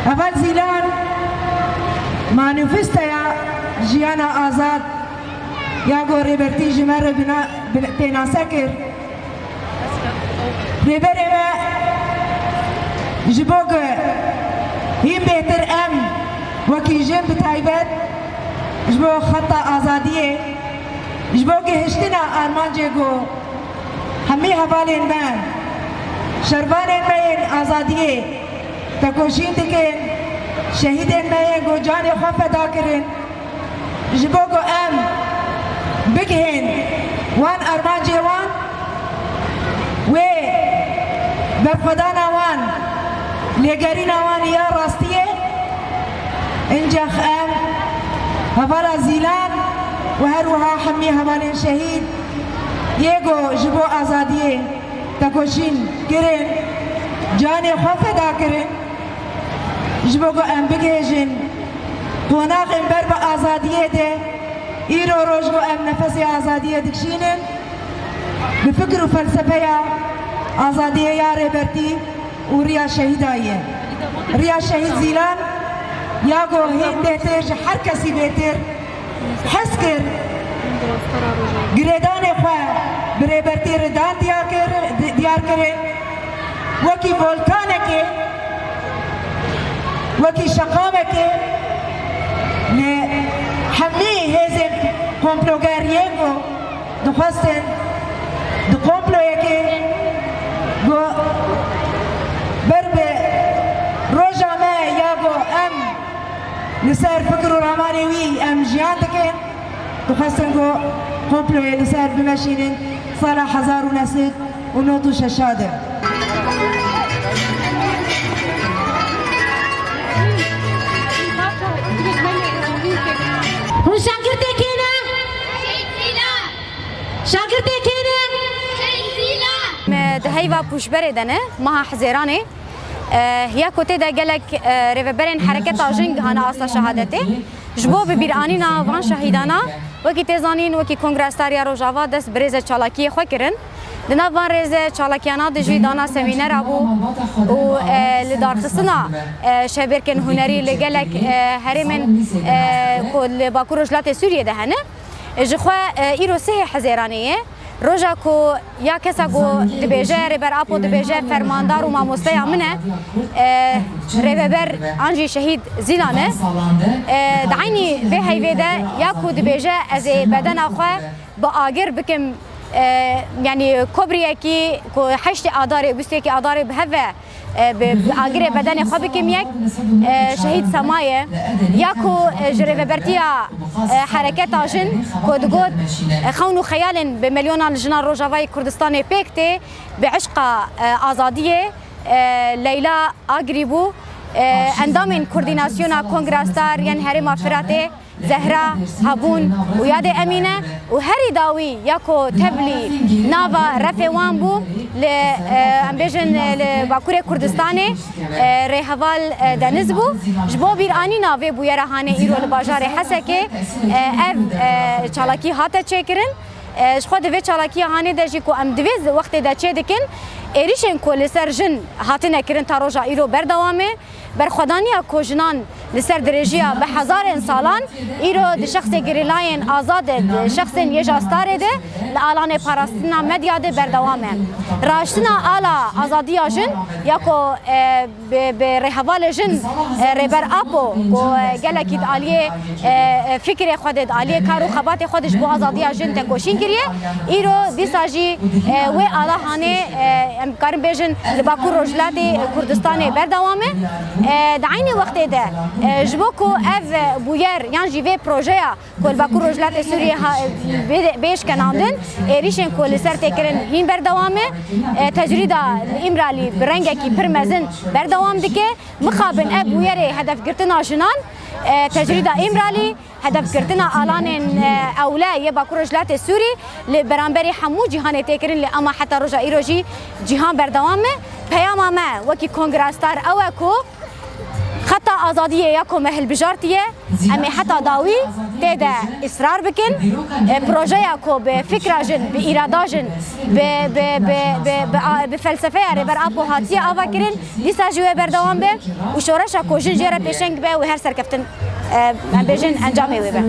اول زیلان مانیفستیا جیانا آزاد یا گو ریبرتی جمر پیناسه کرد ریبری ما جبوگ هیم بهتر ام وکی جن بتایبت جبو خط آزادیه جبو که هشتنا آرمان جگو همی حوالین من شربانین من آزادیه تکوشین تکن شهیدین من گو جان خواه فدا کرن جبو گو ام بگهن وان آرمان جوان و برخدانا وان لگرین وان یا راستیه انجاخ ام هفالا زیلان و هروها حمی هفالین شهید یگو جبو آزادیه تکوشین کرن جان خواه فدا کرن جبو گو ام بگهجن قناق بر با آزادیه ده ایرو روش گو ام نفس آزادیه دکشینن بفکر و فلسفه آزادیه یا ریبرتی و ریا شهید آیه ریا شهید زیلان یا گو هیم بهتر هر کسی بهتر حس کر گریدان خواه بریبرتی ردان دیار کرے وکی volcane ke وکی شقامه ke ne hammi hezim komplogarien go duhasten du komploye ke go berbe roja me ya go am لسر فكر راماني وي ام جيان دكين duhasten go komploye لسر بمشينين صالح هزار ونسيت ونوتو ششاده شاگرد کینه شاگرد کینه ده هیوا پوشبره دنه مها حزیرانه یا کوته ده گلک ریوبرین حرکت آجنگ هانا اصلا شهادته جبو ببیرانینا وان شهیدانا وکی تیزانین وکی کنگرستاریا روجاوا دست بریز چالاکی خو کرن دنا وان ریز چالاکیانا دجوی دانا سمینر ابو و لدارخصنا شبرکن هنری لگلک هرمن کل باکوروجلات سوریه دهنه جخوا ایرو سه حزیرانیه روزا کو یا کسا کو دبیجه ریبر اپو دبیجه فرماندار و ماموسته منه ریبر انجی شهید زیلانه دعینی به هیویده یا کو دبیجه از بدن اخوه با آگر بکم يعني كوبري كي حشت أداري بستي كي أداري بهذا بأجر بدني خبي كميك شهيد سماية ياكو جري برتيا حركات عجن كود خونو خيال بمليون الجنار روجافاي كردستاني بيكتي بعشق آزادية ليلى أجريبو اندام كورديناسيونا كونغراستار يعني هرم فراتي زهرة هابون وياد أمينة وهري داوي ياكو تبلي نافا رفيوان بو لأمبيجن لباكوري كردستاني ريهوال دانزبو جبو بيراني نافي بو يرهاني إيرو لباجاري حسكي اف چالاكي هاتا چكرن شخو دوی چالاکی هانی دجی کو ام دوی وقت دا چه دکن ایریشن کو لسر جن هاتنه کرن تا روژا ایرو بردوامه برخدانیا کو جنان لسر درجیا به هزار انسالان ایرو د شخص گریلاین آزاد د شخص یجاستاره ده لالان پاراستنا مدیا ده بردوامه راشتنا آلا آزادی جن یا کو به رهوال جن ریبر اپو کو گلکی عالیه فکر خودت عالیه کارو خبات خودش بو آزادی جن تکوشین ایرو دیساجی و آلا هانه امکان بیشن لباکو روجلاتی کردستان بردوامه دعینی وقتی ده جبوکو اف بویر یان جیوه پروژه کل باکو روجلات سوریه بیش کناندن ایریشن کل سر تکرن هین بردوامه تجرید امرالی برنگه کی پرمزن بردوام دکه مخابن اف بویر هدف گرتنا جنان تجرید امرالی هدف کردنا آلان اولای یه باکو رجلات سوری لبرانبری حمو جهان تکرین لی اما حتی رجا ایروجی جهان بردوامه پیام ما وکی کنگراستار او کو خطا آزادیه یا کو مهل بجارتیه امی حتی داوی تیدا اصرار بکن پروژه کو به فکر جن به اراده جن به فلسفه اره بر آب و هاتیه آوا کرن دیسا جوه بردوام به و شورش کو جن جره پیشنگ به و هر سرکفتن بجن انجامه به